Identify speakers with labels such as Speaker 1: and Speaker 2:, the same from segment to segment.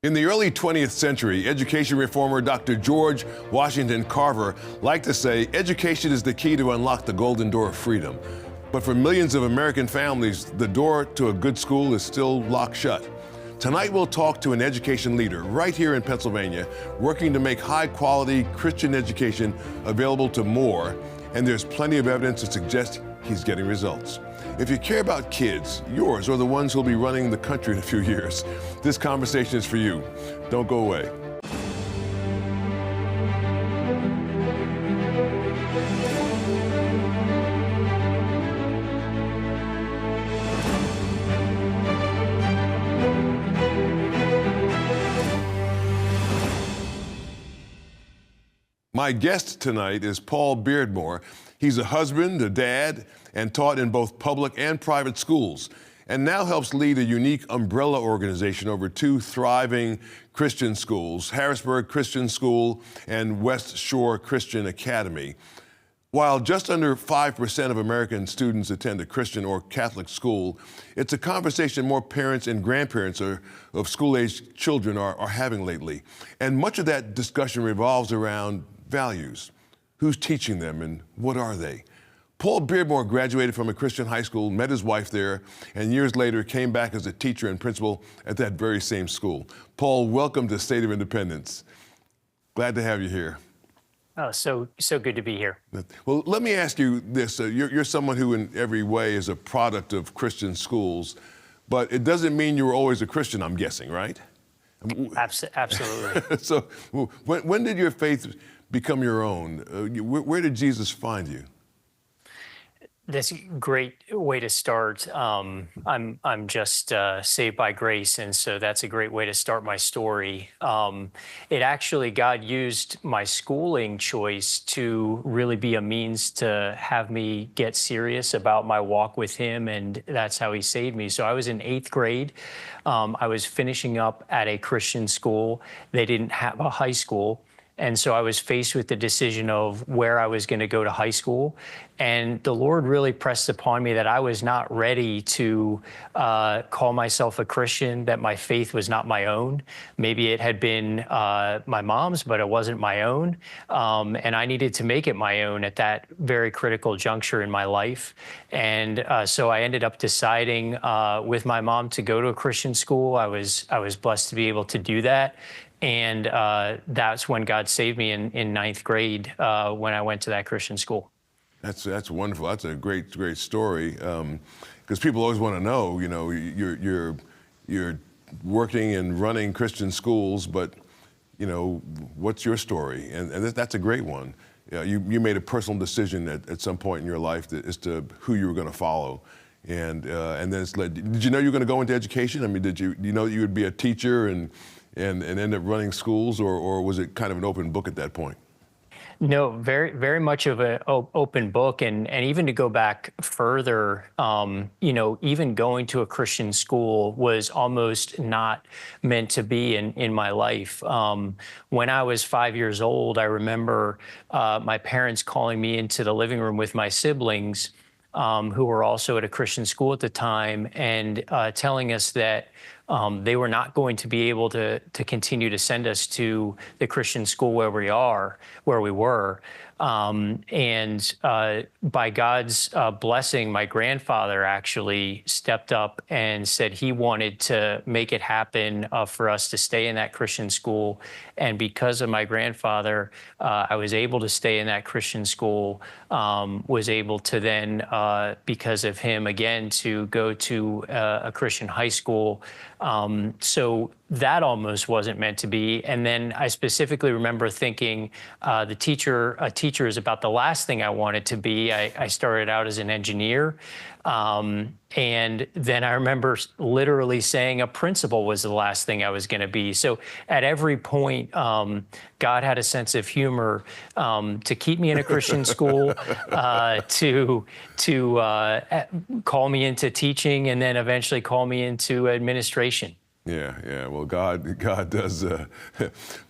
Speaker 1: In the early 20th century, education reformer Dr. George Washington Carver liked to say, education is the key to unlock the golden door of freedom. But for millions of American families, the door to a good school is still locked shut. Tonight, we'll talk to an education leader right here in Pennsylvania, working to make high-quality Christian education available to more, and there's plenty of evidence to suggest he's getting results. If you care about kids, yours or the ones who'll be running the country in a few years, this conversation is for you. Don't go away. My guest tonight is Paul Beardmore. He's a husband, a dad, and taught in both public and private schools, and now helps lead a unique umbrella organization over two thriving Christian schools, Harrisburg Christian School and West Shore Christian Academy. While just under 5% of American students attend a Christian or Catholic school, it's a conversation more parents and grandparents of school-aged children are having lately. And much of that discussion revolves around values. Who's teaching them and what are they? Paul Beardmore graduated from a Christian high school, met his wife there, and years later came back as a teacher and principal at that very same school. Paul, welcome to State of Independence. Glad to have you here.
Speaker 2: Oh, so good to be here.
Speaker 1: Well, let me ask you this. You're someone who in every way is a product of Christian schools, but it doesn't mean you were always a Christian, I'm guessing, right?
Speaker 2: Absolutely.
Speaker 1: So when did your faith become your own? Where did Jesus find you?
Speaker 2: That's a great way to start. I'm just saved by grace, and so that's a great way to start my story. It actually, God used my schooling choice to really be a means to have me get serious about my walk with Him, and that's how He saved me. So I was in 8th grade. I was finishing up at a Christian school. They didn't have a high school. And so I was faced with the decision of where I was going to go to high school. And the Lord really pressed upon me that I was not ready to call myself a Christian, that my faith was not my own. Maybe it had been my mom's, but it wasn't my own. And I needed to make it my own at that very critical juncture in my life. And so I ended up deciding with my mom to go to a Christian school. I was blessed to be able to do that. And that's when God saved me in 9th grade when I went to that Christian school.
Speaker 1: That's wonderful. That's a great story. Because people always want to know, you're working and running Christian schools, but what's your story? And that's a great one. You made a personal decision at some point in your life as to who you were going to follow. And then it's led. Did you know you were going to go into education? I mean, did you know that you would be a teacher and end up running schools, or was it kind of an open book at that point?
Speaker 2: No, very, very much of an open book. And even to go back further, even going to a Christian school was almost not meant to be in my life. When I was 5 years old, I remember my parents calling me into the living room with my siblings, who were also at a Christian school at the time, and telling us that they were not going to be able to continue to send us to the Christian school where we were. And by God's blessing, my grandfather actually stepped up and said he wanted to make it happen for us to stay in that Christian school. And because of my grandfather, I was able to stay in that Christian school, was able to then, because of him, again, to go to a Christian high school. So that almost wasn't meant to be. And then I specifically remember thinking a teacher is about the last thing I wanted to be. I started out as an engineer. And then I remember literally saying a principal was the last thing I was going to be. So at every point, God had a sense of humor to keep me in a Christian school, to call me into teaching, and then eventually call me into administration.
Speaker 1: Yeah. Well, God does.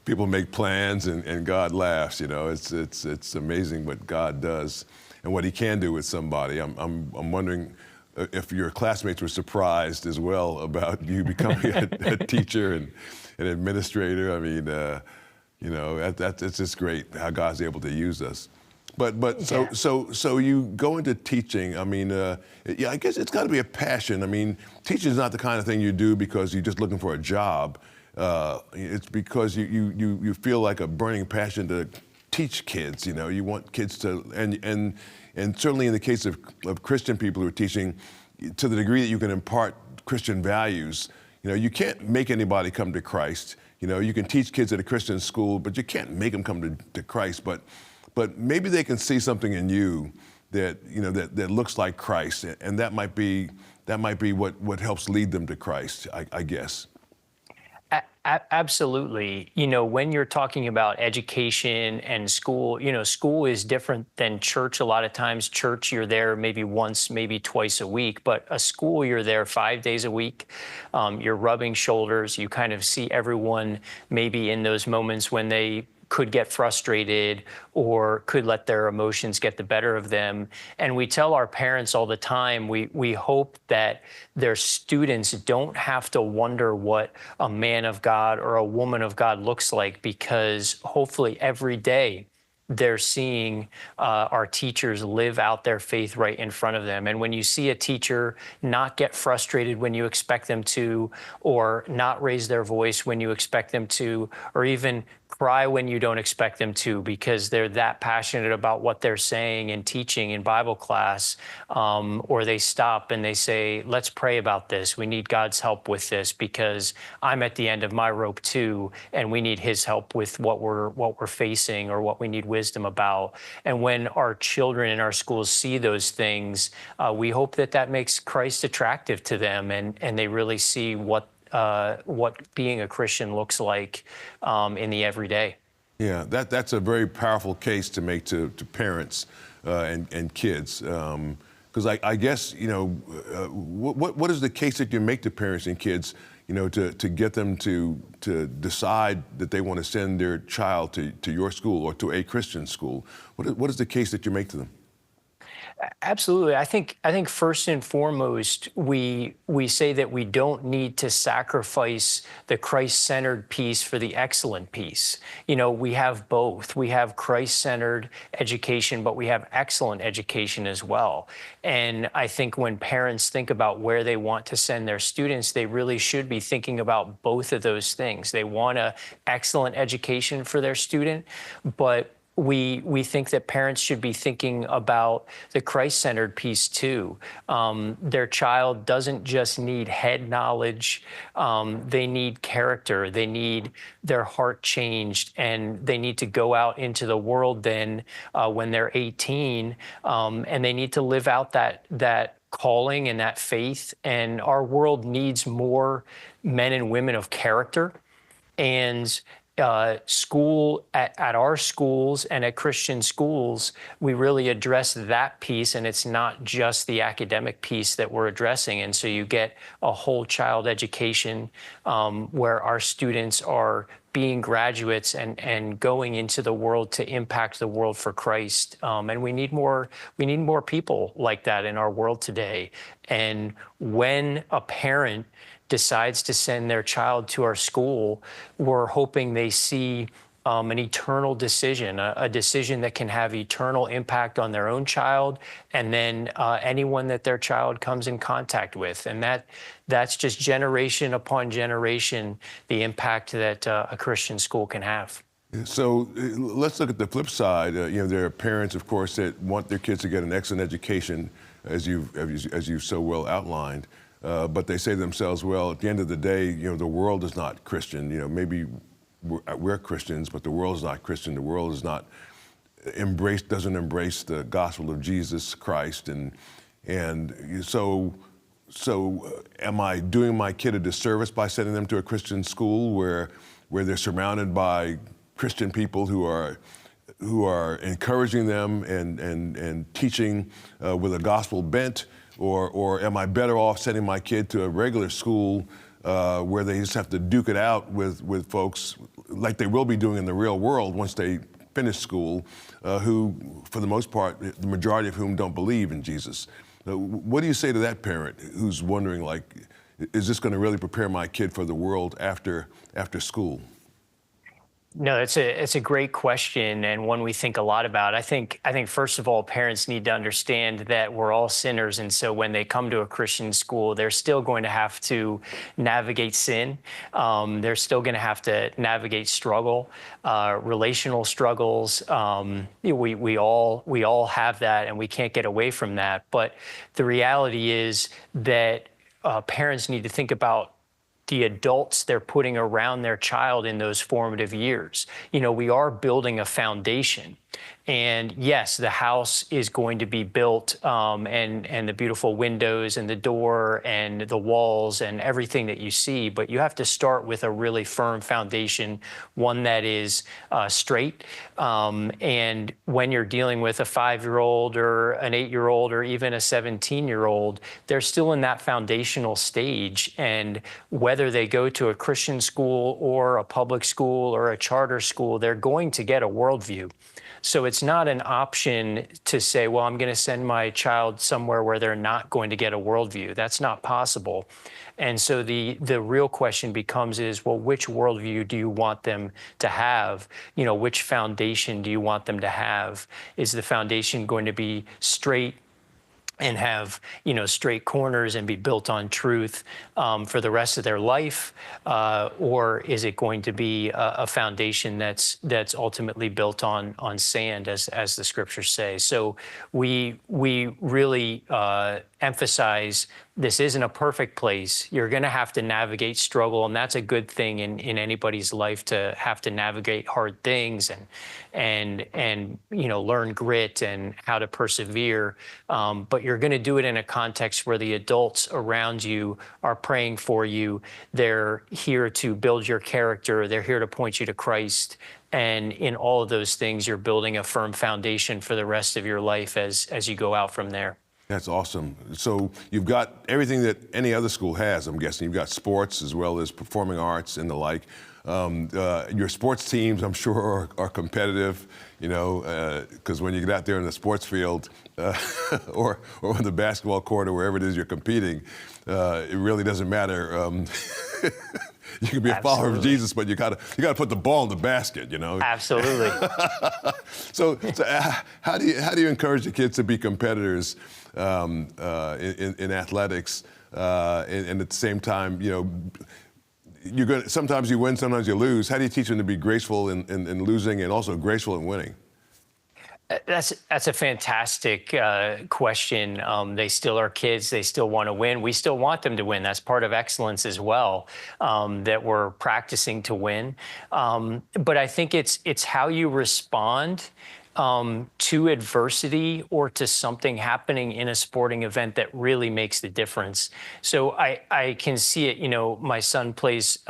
Speaker 1: People make plans, and God laughs. It's amazing what God does and what He can do with somebody. I'm wondering if your classmates were surprised as well about you becoming a teacher an administrator. I mean, it's just great how God's able to use us. So you go into teaching. I mean, I guess it's got to be a passion. I mean, teaching is not the kind of thing you do because you're just looking for a job. It's because you feel like a burning passion to teach kids. You want kids to, and certainly in the case of Christian people who are teaching, to the degree that you can impart Christian values. You can't make anybody come to Christ. You can teach kids at a Christian school, but you can't make them come to Christ. But maybe they can see something in you that that looks like Christ, and that might be what helps lead them to Christ, I guess.
Speaker 2: Absolutely. When you're talking about education and school, school is different than church. A lot of times, church, you're there maybe once, maybe twice a week, but a school, you're there 5 days a week. You're rubbing shoulders. You kind of see everyone maybe in those moments when they could get frustrated or could let their emotions get the better of them. And we tell our parents all the time, we hope that their students don't have to wonder what a man of God or a woman of God looks like, because hopefully every day they're seeing our teachers live out their faith right in front of them. And when you see a teacher not get frustrated when you expect them to, or not raise their voice when you expect them to, or even cry when you don't expect them to, because they're that passionate about what they're saying and teaching in Bible class, or they stop and they say, let's pray about this. We need God's help with this because I'm at the end of my rope too, and we need his help with what we're facing or what we need wisdom about. And when our children in our schools see those things, we hope that makes Christ attractive to them, and they really see what being a Christian looks like in the everyday.
Speaker 1: Yeah, that's a very powerful case to make to parents and kids. Because I guess, what is the case that you make to parents and kids, to get them to decide that they want to send their child to your school or to a Christian school? What is the case that you make to them?
Speaker 2: Absolutely. I think first and foremost, we say that we don't need to sacrifice the Christ-centered piece for the excellent piece. We have both. We have Christ-centered education, but we have excellent education as well. And I think when parents think about where they want to send their students, they really should be thinking about both of those things. They want an excellent education for their student, but we think that parents should be thinking about the Christ-centered piece too. Their child doesn't just need head knowledge. They need character. They need their heart changed, and they need to go out into the world then when they're 18, and they need to live out that calling and that faith. And our world needs more men and women of character. And school at our schools and at Christian schools, we really address that piece, and it's not just the academic piece that we're addressing. And so you get a whole child education where our students are being graduates and going into the world to impact the world for Christ. And we need more people like that in our world today. And when a parent decides to send their child to our school, we're hoping they see an eternal decision, a decision that can have eternal impact on their own child, and then anyone that their child comes in contact with. And that's just generation upon generation, the impact that a Christian school can have.
Speaker 1: So let's look at the flip side. There are parents, of course, that want their kids to get an excellent education, as you've so well outlined. But they say to themselves, well, at the end of the day, the world is not Christian. Maybe we're Christians, but the world is not Christian. The world is not doesn't embrace the gospel of Jesus Christ. And so am I doing my kid a disservice by sending them to a Christian school where they're surrounded by Christian people who are encouraging them and teaching with a gospel bent? Or am I better off sending my kid to a regular school where they just have to duke it out with folks like they will be doing in the real world once they finish school, who, for the most part, the majority of whom don't believe in Jesus? What do you say to that parent who's wondering, like, is this going to really prepare my kid for the world after school?
Speaker 2: No, it's a great question and one we think a lot about. I think first of all, parents need to understand that we're all sinners, and so when they come to a Christian school, they're still going to have to navigate sin. They're still going to have to navigate struggle, relational struggles. We all have that, and we can't get away from that. But the reality is that parents need to think about the adults they're putting around their child in those formative years. We are building a foundation. And yes, the house is going to be built, and the beautiful windows and the door and the walls and everything that you see. But you have to start with a really firm foundation, one that is straight. And when you're dealing with a 5-year-old or an 8-year-old or even a 17-year-old, they're still in that foundational stage. And whether they go to a Christian school or a public school or a charter school, they're going to get a worldview. So it's not an option to say, well, I'm going to send my child somewhere where they're not going to get a worldview. That's not possible. And so the real question becomes is, well, which worldview do you want them to have? Which foundation do you want them to have? Is the foundation going to be straight and have straight corners and be built on truth for the rest of their life, or is it going to be a foundation that's ultimately built on sand, as the scriptures say? So we really emphasize this isn't a perfect place. You're going to have to navigate struggle, and that's a good thing in anybody's life, to have to navigate hard things and learn grit and how to persevere. But you're going to do it in a context where the adults around you are praying for you. They're here to build your character. They're here to point you to Christ. And in all of those things, you're building a firm foundation for the rest of your life as you go out from there.
Speaker 1: That's awesome. So you've got everything that any other school has, I'm guessing. You've got sports as well as performing arts and the like. Your sports teams, I'm sure, are competitive, because when you get out there in the sports field or on the basketball court or wherever it is you're competing, it really doesn't matter. You can be a follower of Jesus, but you gotta put the ball in the basket,
Speaker 2: Absolutely.
Speaker 1: So how do you encourage the kids to be competitors in athletics, and at the same time, sometimes you win, sometimes you lose. How do you teach them to be graceful in losing and also graceful in winning?
Speaker 2: That's a fantastic question. They still are kids. They still want to win. We still want them to win. That's part of excellence as well, that we're practicing to win. But I think it's how you respond to adversity or to something happening in a sporting event that really makes the difference. So I can see it. My son plays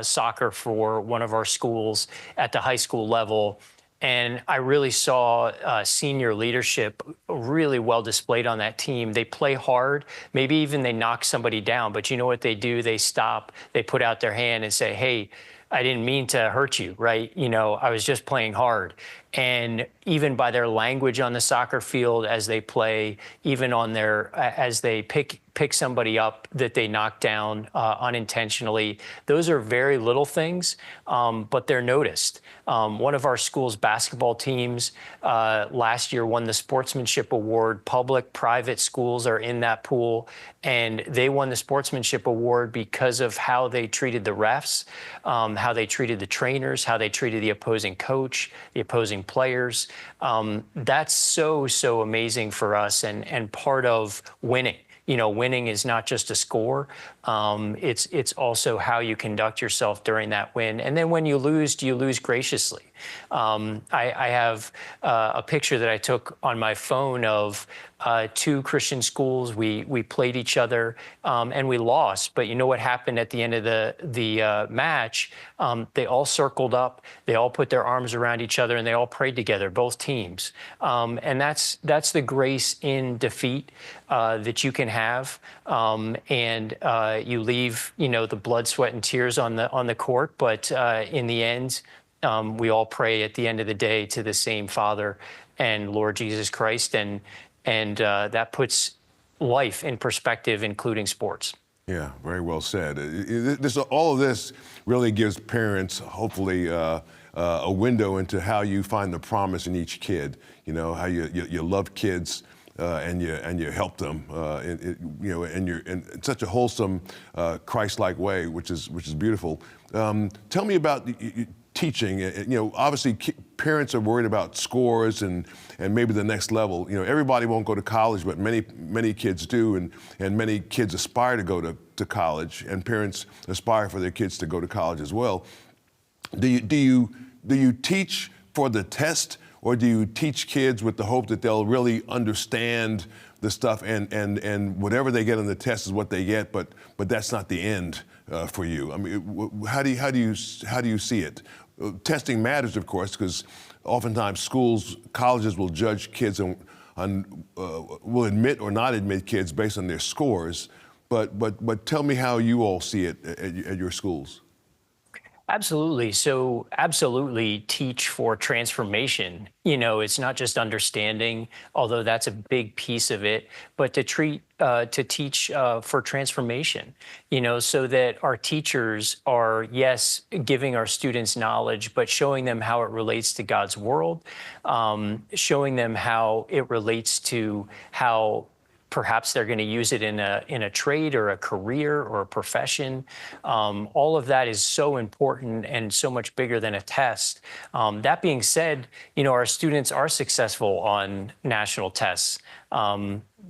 Speaker 2: soccer for one of our schools at the high school level. And I really saw senior leadership really well displayed on that team. They play hard. Maybe even they knock somebody down. But you know what they do? They stop. They put out their hand and say, hey, I didn't mean to hurt you, right? I was just playing hard. And even by their language on the soccer field as they play, even as they pick somebody up that they knock down unintentionally, those are very little things, but they're noticed. One of our school's basketball teams last year won the Sportsmanship Award. Public, private schools are in that pool, and they won the Sportsmanship Award because of how they treated the refs, how they treated the trainers, how they treated the opposing coach, the opposing players. That's so amazing for us, and part of winning. Winning is not just a score. It's also how you conduct yourself during that win. And then when you lose, do you lose graciously? I have a picture that I took on my phone of two Christian schools. We played each other and we lost. But you know what happened at the end of the match? They all circled up. They all put their arms around each other and they all prayed together, both teams. And that's the grace in defeat that you can have. And you leave, the blood, sweat, and tears on the court. But in the end, we all pray at the end of the day to the same Father and Lord Jesus Christ, and that puts life in perspective, including sports.
Speaker 1: Yeah, very well said. All of this really gives parents, hopefully, a window into how you find the promise in each kid. You know, how you love kids and you help them. And you're in such a wholesome, Christ-like way, which is beautiful. Tell me about teaching. Obviously, parents are worried about scores and maybe the next level. Everybody won't go to college, but many kids do, and many kids aspire to go to college, and parents aspire for their kids to go to college as well. Do you teach for the test, or do you teach kids with the hope that they'll really understand the stuff and whatever they get on the test is what they get, but that's not the end for you? I mean, how do you see it? Testing matters, of course, because oftentimes colleges will judge kids will admit or not admit kids based on their scores. But tell me how you all see it at your schools.
Speaker 2: Absolutely. So absolutely teach for transformation. It's not just understanding, although that's a big piece of it, but to teach for transformation, so that our teachers are, yes, giving our students knowledge, but showing them how it relates to God's world, showing them how it relates to how perhaps they're going to use it in a trade or a career or a profession. All of that is so important and so much bigger than a test. That being said, our students are successful on national tests.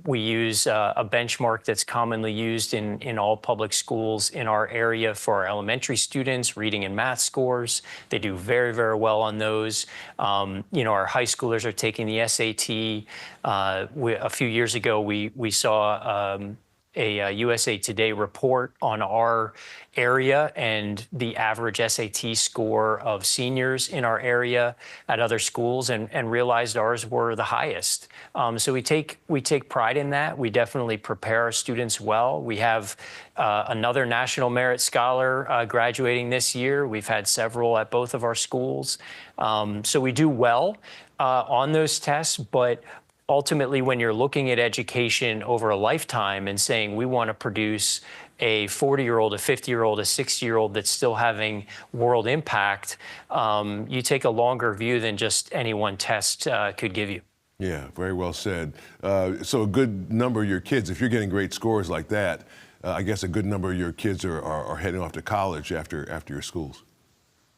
Speaker 2: We use a benchmark that's commonly used in all public schools in our area for our elementary students, reading and math scores. They do very, very well on those. Our high schoolers are taking the SAT. A few years ago, we saw a USA Today report on our area and the average SAT score of seniors in our area at other schools, and realized ours were the highest. So we take pride in that. We definitely prepare our students well. We have another National Merit Scholar graduating this year. We've had several at both of our schools. So we do well on those tests, but ultimately, when you're looking at education over a lifetime and saying we want to produce a 40-year-old, a 50-year-old, a 60-year-old that's still having world impact, you take a longer view than just any one test could give you.
Speaker 1: Yeah, very well said. So a good number of your kids, if you're getting great scores like that, I guess a good number of your kids are heading off to college after your schools.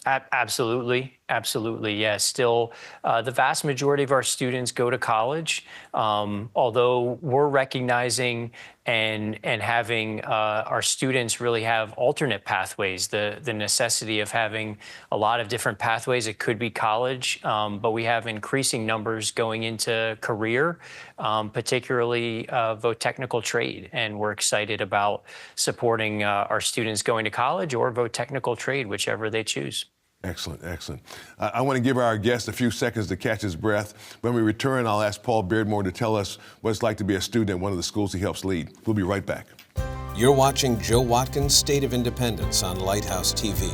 Speaker 2: Absolutely. Absolutely. Yes. Still, the vast majority of our students go to college, although we're recognizing and having our students really have alternate pathways, the necessity of having a lot of different pathways. It could be college, but we have increasing numbers going into career, particularly voc technical trade. And we're excited about supporting our students going to college or voc technical trade, whichever they choose.
Speaker 1: Excellent, excellent. I want to give our guest a few seconds to catch his breath. When we return, I'll ask Paul Beardmore to tell us what it's like to be a student at one of the schools he helps lead. We'll be right back.
Speaker 3: You're watching Joe Watkins' State of Independence on Lighthouse TV.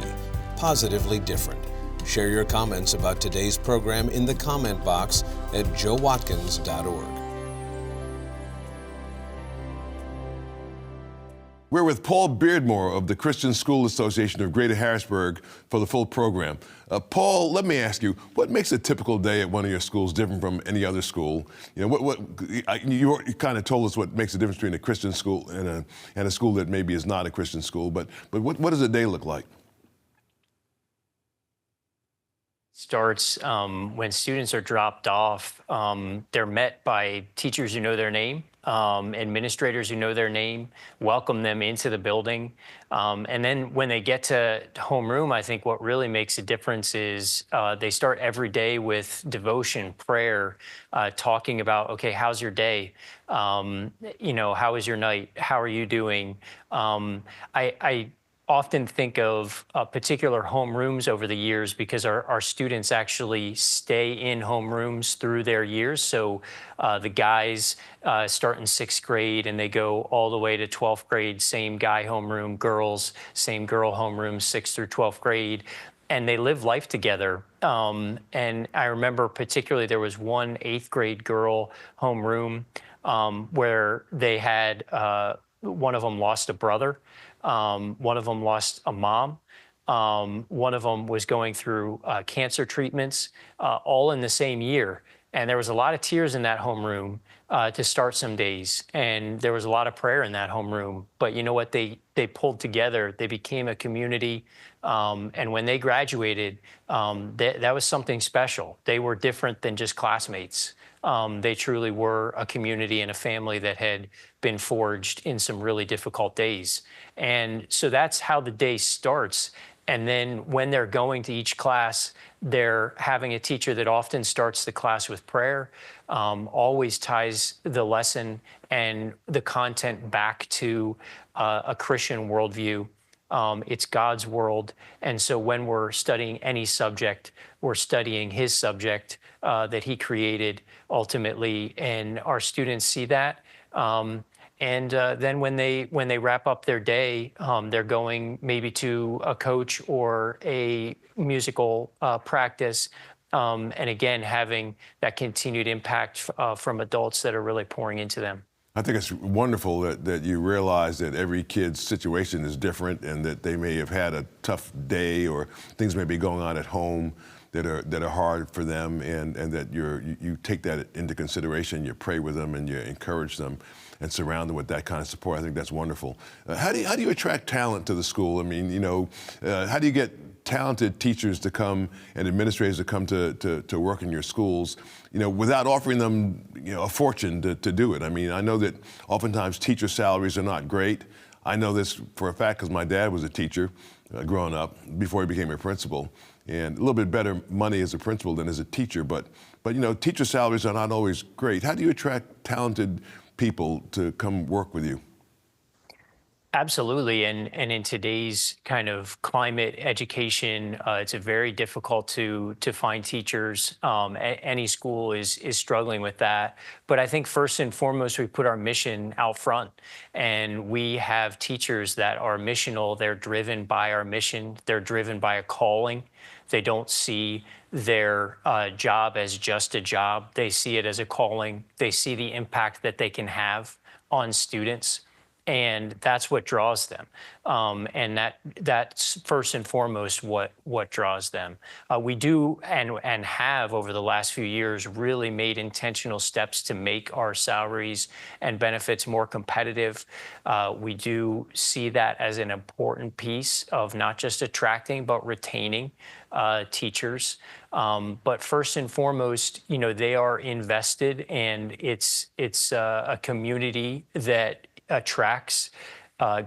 Speaker 3: Positively different. Share your comments about today's program in the comment box at joewatkins.org.
Speaker 1: We're with Paul Beardmore of the Christian School Association of Greater Harrisburg for the full program. Paul, let me ask you, what makes a typical day at one of your schools different from any other school? You kind of told us what makes the difference between a Christian school and a school that maybe is not a Christian school, but what does a day look like?
Speaker 2: Starts when students are dropped off. They're met by teachers who know their name, administrators who know their name, welcome them into the building. And then when they get to homeroom, I think what really makes a difference is they start every day with devotion, prayer, talking about, okay, how's your day? How was your night? How are you doing? I often think of particular homerooms over the years because our students actually stay in homerooms through their years. So the guys start in 6th grade and they go all the way to 12th grade, same guy homeroom, girls, same girl homeroom, 6th through 12th grade. And they live life together. And I remember particularly there was one 8th grade girl homeroom where they had one of them lost a brother. One of them lost a mom. One of them was going through cancer treatments, all in the same year. And there was a lot of tears in that homeroom to start some days. And there was a lot of prayer in that homeroom. But you know what? They pulled together. They became a community. And when they graduated, that was something special. They were different than just classmates. They truly were a community and a family that had been forged in some really difficult days. And so that's how the day starts. And then when they're going to each class, they're having a teacher that often starts the class with prayer, always ties the lesson and the content back to a Christian worldview. It's God's world. And so when we're studying any subject, we're studying his subject that he created ultimately. And our students see that. And then when they wrap up their day, they're going maybe to a coach or a musical practice. And again, having that continued impact from adults that are really pouring into them.
Speaker 1: I think it's wonderful that you realize that every kid's situation is different and that they may have had a tough day or things may be going on at home that are hard for them, and that you take that into consideration, you pray with them and you encourage them and surround them with that kind of support. I think that's wonderful. How do you attract talent to the school? I mean, how do you get talented teachers to come and administrators to come to work in your schools, without offering them, a fortune to do it? I mean, I know that oftentimes teacher salaries are not great. I know this for a fact because my dad was a teacher growing up before he became a principal, and a little bit better money as a principal than as a teacher. But teacher salaries are not always great. How do you attract talented people to come work with you?
Speaker 2: Absolutely. And in today's kind of climate education, it's very difficult to find teachers. Any school is struggling with that. But I think first and foremost, we put our mission out front, and we have teachers that are missional. They're driven by our mission. They're driven by a calling. They don't see their job as just a job. They see it as a calling. They see the impact that they can have on students. And that's what draws them. And that's first and foremost what draws them. We do and have over the last few years really made intentional steps to make our salaries and benefits more competitive. We do see that as an important piece of not just attracting, but retaining teachers. But first and foremost, they are invested, and it's a community that attracts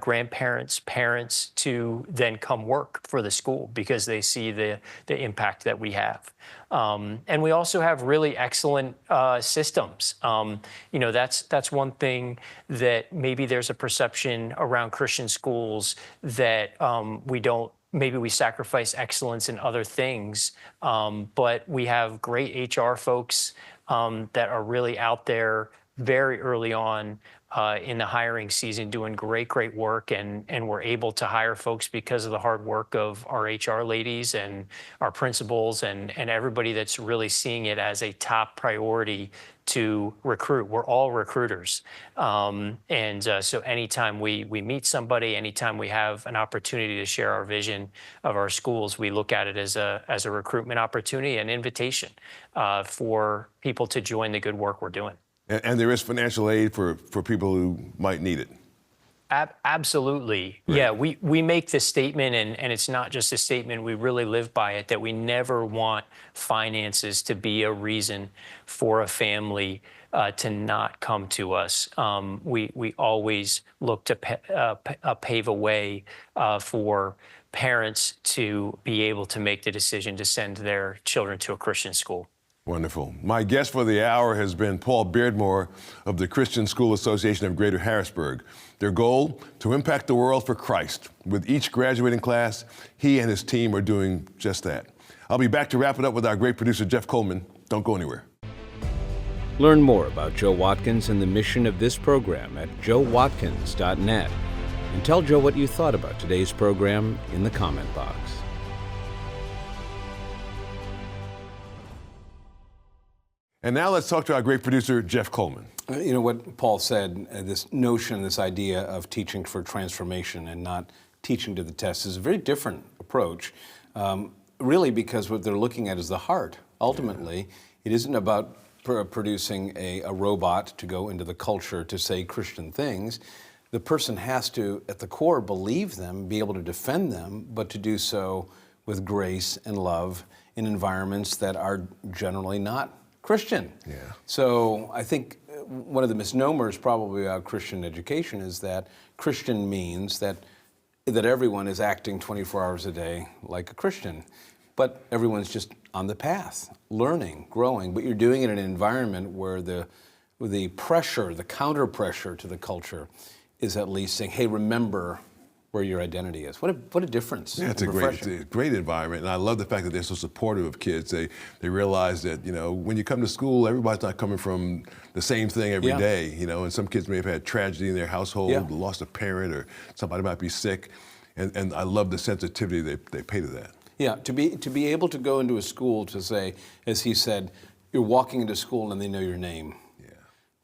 Speaker 2: grandparents, parents to then come work for the school because they see the impact that we have. And we also have really excellent systems. That's one thing that maybe there's a perception around Christian schools that maybe we sacrifice excellence in other things, but we have great HR folks that are really out there very early on in the hiring season doing great work, and we're able to hire folks because of the hard work of our HR ladies and our principals and everybody that's really seeing it as a top priority to recruit. We're all recruiters. So anytime we meet somebody, anytime we have an opportunity to share our vision of our schools, we look at it as a recruitment opportunity, an invitation for people to join the good work we're doing.
Speaker 1: And there is financial aid for people who might need it.
Speaker 2: Absolutely.
Speaker 1: Right.
Speaker 2: Yeah, we make this statement, and it's not just a statement, we really live by it, that we never want finances to be a reason for a family to not come to us. We always look to pave a way for parents to be able to make the decision to send their children to a Christian school.
Speaker 1: Wonderful. My guest for the hour has been Paul Beardmore of the Christian School Association of Greater Harrisburg. Their goal, to impact the world for Christ. With each graduating class, he and his team are doing just that. I'll be back to wrap it up with our great producer, Jeff Coleman. Don't go anywhere.
Speaker 3: Learn more about Joe Watkins and the mission of this program at joewatkins.net. And tell Joe what you thought about today's program in the comment box.
Speaker 1: And now let's talk to our great producer, Jeff Coleman.
Speaker 3: You know what Paul said, this notion, this idea of teaching for transformation and not teaching to the test is a very different approach, really because what they're looking at is the heart. Ultimately, it isn't about producing a robot to go into the culture to say Christian things. The person has to, at the core, believe them, be able to defend them, but to do so with grace and love in environments that are generally not Christian.
Speaker 1: Yeah.
Speaker 3: So I think one of the misnomers probably about Christian education is that Christian means that everyone is acting 24 hours a day like a Christian, but everyone's just on the path, learning, growing, but you're doing it in an environment where the pressure, the counter pressure to the culture is at least saying, hey, remember where your identity is. What a difference.
Speaker 1: Yeah, it's a great environment, and I love the fact that they're so supportive of kids. They realize that, you know, when you come to school, everybody's not coming from the same thing every day, you know, and some kids may have had tragedy in their household, lost a parent, or somebody might be sick, and I love the sensitivity they pay to that.
Speaker 3: Yeah, to be able to go into a school to say, as he said, you're walking into school and they know your name. Yeah.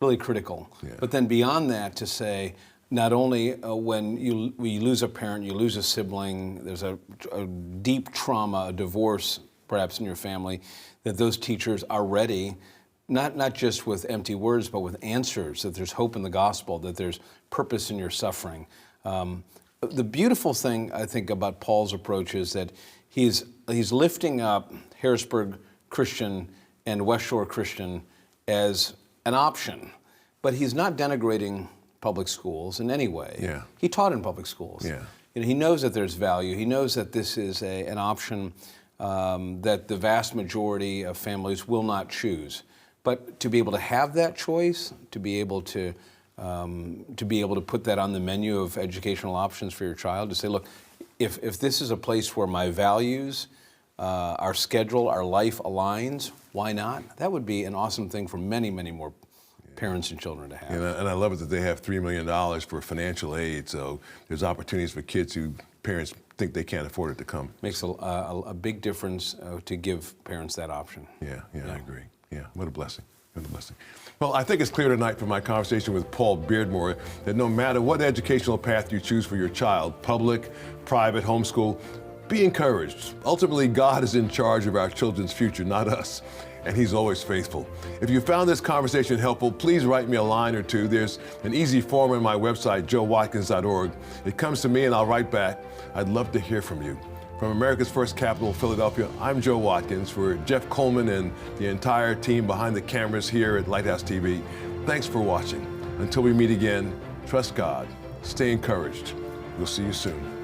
Speaker 3: Really critical. Yeah. But then beyond that, to say, not only when you lose a parent, you lose a sibling, there's a deep trauma, a divorce perhaps in your family, that those teachers are ready, not just with empty words, but with answers, that there's hope in the gospel, that there's purpose in your suffering. The beautiful thing, I think, about Paul's approach is that he's lifting up Harrisburg Christian and West Shore Christian as an option, but he's not denigrating public schools in any way.
Speaker 1: Yeah.
Speaker 3: He taught in public schools.
Speaker 1: Yeah.
Speaker 3: And he knows that there's value. He knows that this is an option that the vast majority of families will not choose. But to be able to have that choice, to be able to put that on the menu of educational options for your child, to say, look, if this is a place where my values, our schedule, our life aligns, why not? That would be an awesome thing for many, many more parents and children to have.
Speaker 1: And I love it that they have $3 million for financial aid, so there's opportunities for kids who parents think they can't afford it to come.
Speaker 3: Makes a big difference to give parents that option.
Speaker 1: Yeah, I agree. Yeah, what a blessing. What a blessing. Well, I think it's clear tonight from my conversation with Paul Beardmore that no matter what educational path you choose for your child, public, private, homeschool, be encouraged. Ultimately, God is in charge of our children's future, not us, and He's always faithful. If you found this conversation helpful, please write me a line or two. There's an easy form on my website, joewatkins.org. It comes to me and I'll write back. I'd love to hear from you. From America's first capital, Philadelphia, I'm Joe Watkins. For Jeff Coleman and the entire team behind the cameras here at Lighthouse TV, thanks for watching. Until we meet again, trust God, stay encouraged. We'll see you soon.